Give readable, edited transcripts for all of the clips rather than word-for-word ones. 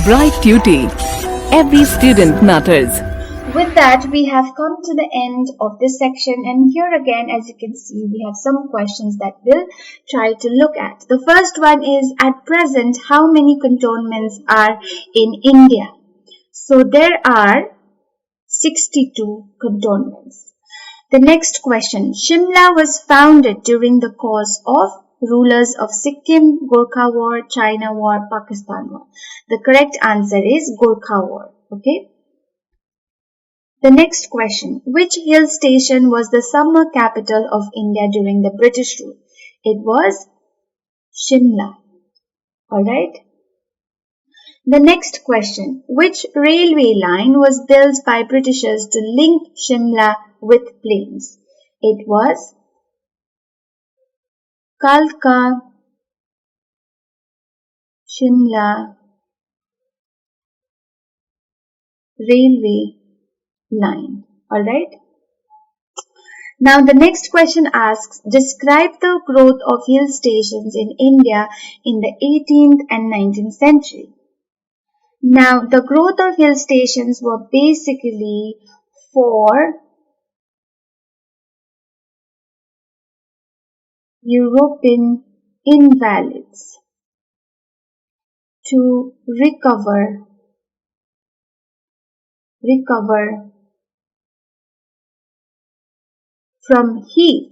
Bright Tuty. Every student matters. With that, we have come to the end of this section, and here again, as you can see, we have some questions that we'll try to look at. The first one is, at present, how many cantonments are in India? So there are 62 cantonments. The next question, Shimla was founded during the course of rulers of Sikkim, Gorkha War, China War, Pakistan War. The correct answer is Gorkha War. Okay. The next question, which hill station was the summer capital of India during the British rule? It was Shimla. Alright. The next question, which railway line was built by Britishers to link Shimla with plains? It was Kalka Shimla railway line. Alright. Now the next question asks, describe the growth of hill stations in India in the 18th and 19th century. Now the growth of hill stations were basically for European invalids to recover from heat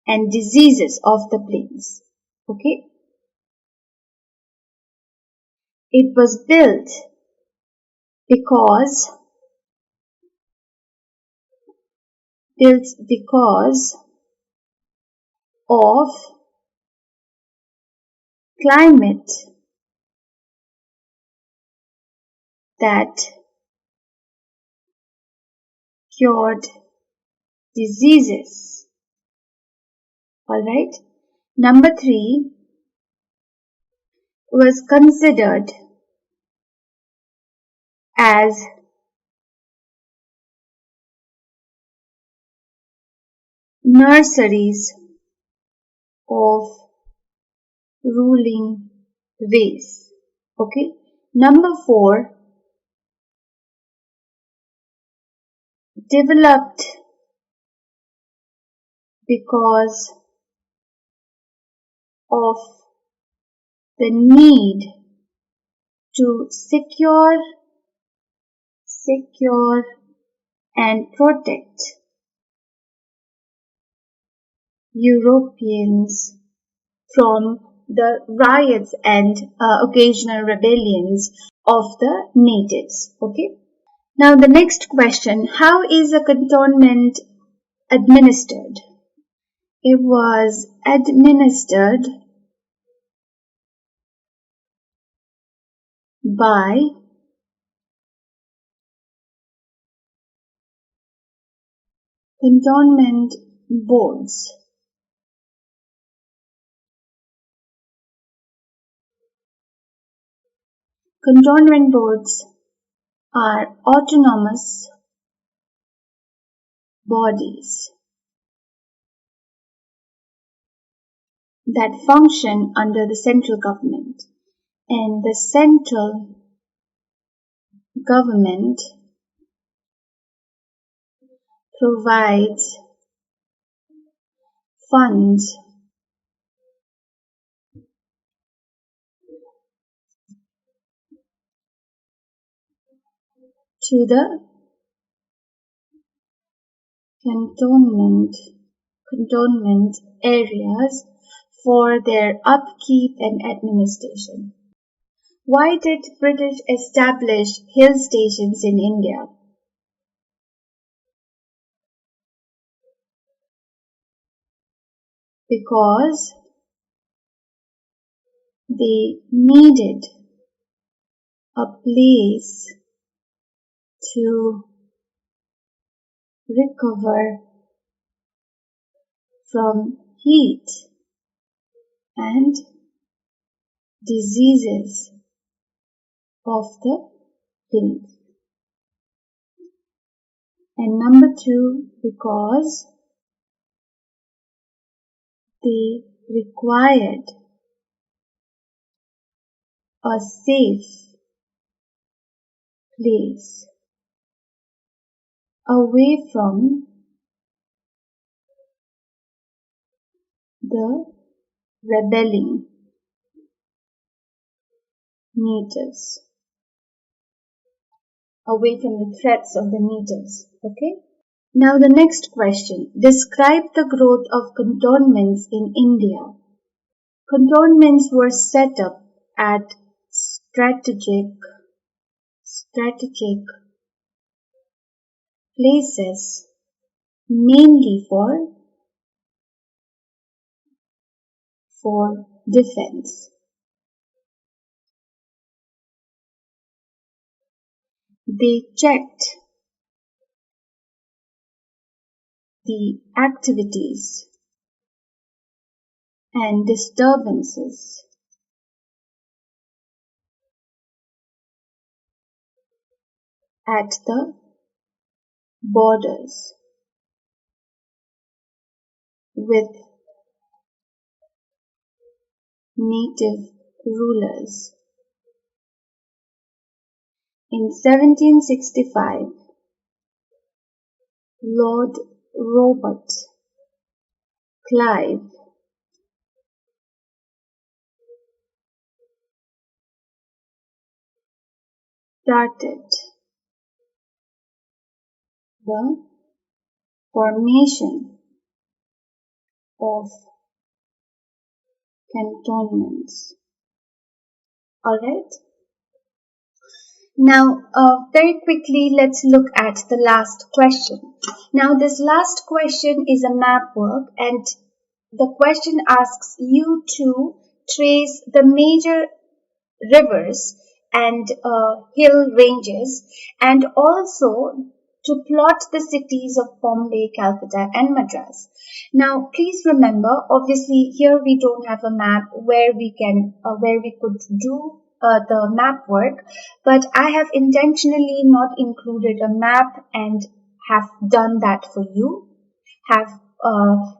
and diseases of the plains. Okay. It was built because of climate that cured diseases. Alright. Number 3 was considered as nurseries of ruling race. Okay. Number 4, developed because of the need to secure and protect Europeans from the riots and occasional rebellions of the natives. Okay. Now the next question, how is a cantonment administered? It was administered by cantonment boards. Cantonment boards are autonomous bodies that function under the central government, and the central government provides funds to the cantonment areas for their upkeep and administration. Why did British establish hill stations in India? Because they needed a place to recover from heat and diseases of the plains. And number 2, because they required a safe place away from the rebelling natives, away from the threats of the natives. Okay. Now the next question. Describe the growth of cantonments in India. Cantonments were set up at strategic places mainly for defense. They checked the activities and disturbances at the borders with native rulers. In 1765, Lord Robert Clive started the formation of cantonments. Alright? Now, very quickly, let's look at the last question. Now, this last question is a map work, and the question asks you to trace the major rivers and hill ranges, and also to plot the cities of Bombay, Calcutta, and Madras. Now, please remember, obviously, here we don't have a map where we could do the map work, but I have intentionally not included a map and have done that for you. Have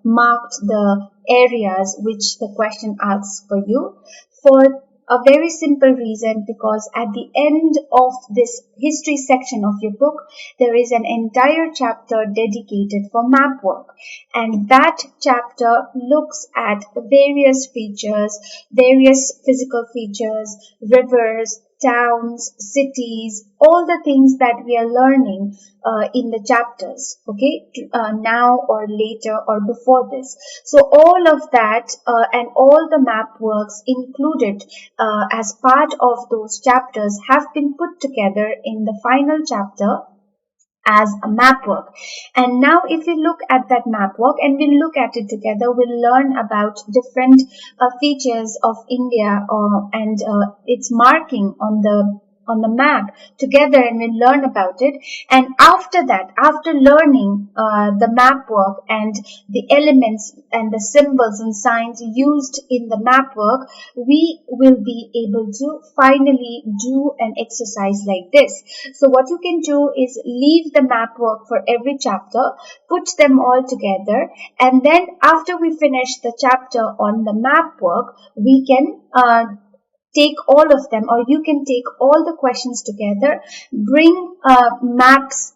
marked the areas which the question asks for you for a very simple reason, because at the end of this history section of your book, there is an entire chapter dedicated for map work. And that chapter looks at various features, various physical features, rivers, towns, cities, all the things that we are learning in the chapters, okay, now or later or before this. So all of that and all the map works included as part of those chapters have been put together in the final chapter as a map work. And now if we look at that map work and we look at it together, we'll learn about different features of India and its marking on the map together, and we'll learn about it. And after that, after learning the map work and the elements and the symbols and signs used in the map work, we will be able to finally do an exercise like this. So what you can do is leave the map work for every chapter, put them all together, and then after we finish the chapter on the map work, we can take all of them, or you can take all the questions together, bring maps,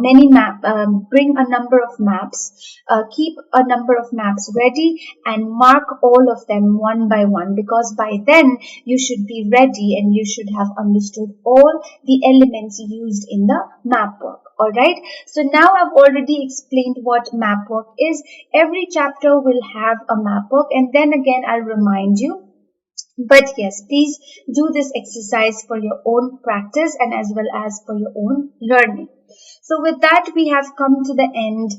bring a number of maps, keep a number of maps ready, and mark all of them one by one, because by then you should be ready and you should have understood all the elements used in the map work. Alright, so now I've already explained what map work is. Every chapter will have a map work, and then again I'll remind you. But yes, please do this exercise for your own practice and as well as for your own learning. So with that, we have come to the end.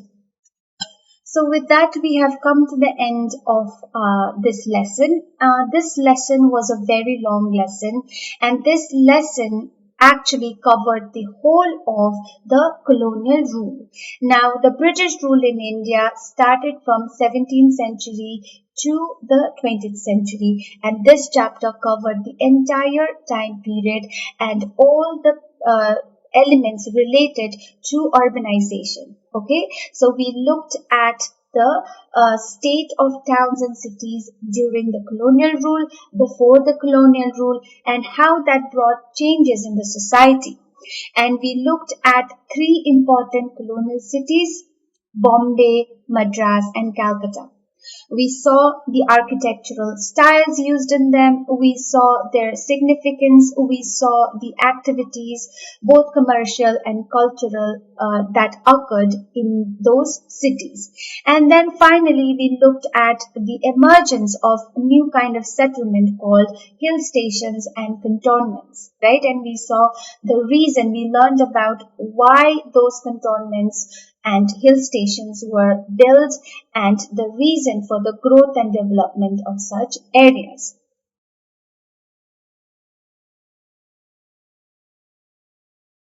Of this lesson. This lesson was a very long lesson, and this lesson actually covered the whole of the colonial rule. Now, the British rule in India started from 17th century to the 20th century, and this chapter covered the entire time period and all the elements related to urbanization. Okay, so we looked at the state of towns and cities during the colonial rule, before the colonial rule, and how that brought changes in the society. And we looked at three important colonial cities: Bombay, Madras, and Calcutta. We saw the architectural styles used in them. We saw their significance. We saw the activities, both commercial and cultural, that occurred in those cities. And then finally, we looked at the emergence of a new kind of settlement called hill stations and cantonments, right? And we saw the reason, we learned about why those cantonments and hill stations were built and the reason for the growth and development of such areas.